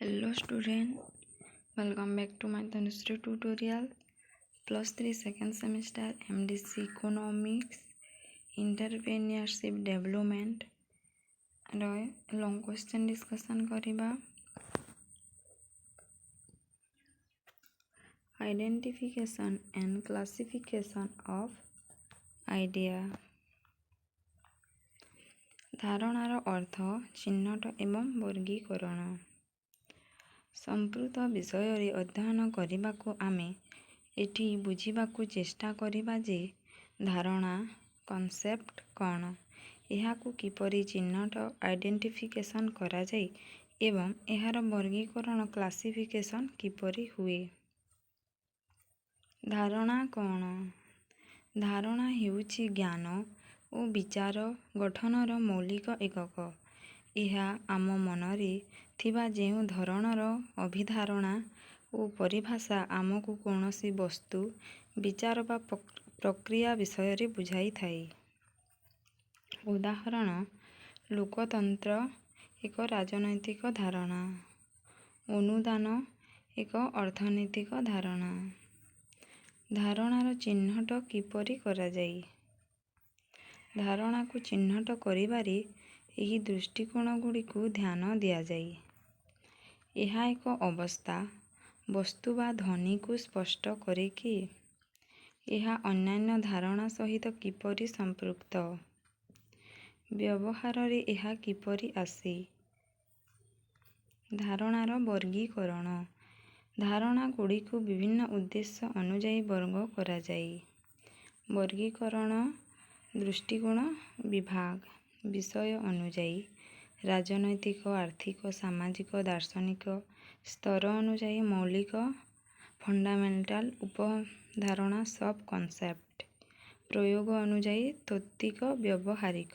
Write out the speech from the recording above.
Hello student, welcome back to my Tanushree tutorial. +3 second semester MDC Economics Entrepreneurship Development long question discussion करिबा. Identification and classification of idea. धारणार अर्थ चिह्नट एवं वर्गीकरण. संपूर्ण विषय अध्ययन करने आमे एठी बुझीबाकू चेष्टा करिबा जे धारणा कॉन्सेप्ट कौन, एहाकू किपरि चिह्नट आइडेंटिफिकेशन करा जाय एवं एहार वर्गीकरण क्लासिफिकेशन किपरि हुए. धारणा कौन? धारणा हेउछि ज्ञान और विचार गठनर मौलिक एकक. यह आम मनरे थिबा जेउ धरणर अभिधारणा और परिभाषा आमको कौनसी वस्तु विचार बा प्रक्रिया विषय रे बुझाई थाए. उदाहरण लोकतंत्र एक राजनैतिक धारणा, अनुदान एक अर्थनैतिक धारणा. धारणार चिह्नट किपरि करा जाय? धारणा को चिह्नट करिबारे एही दृष्टिकोण गुडी को ध्यान दिया जाय. यह एक अवस्था वस्तु बा ध्वनि को स्पष्ट करे कि यह अन्यान्य धारणा सहित किपरि संपृक्त. व्यवहार रे यह किपरि आसे. धारणार वर्गीकरण. धारणा गुडी को विभिन्न उद्देश्य अनुଯାयी वर्ग करा जाय. वर्गीकरण दृष्टिकोण विभाग विषय अनुଯାयी राजनैतिक आर्थिक सामाजिक दार्शनिक स्तर अनुଯାयी मौलिक फंडामेंटाल उपधारणा सब कॉन्सेप्ट प्रयोग अनुଯାयी तत्विक व्यवहारिक.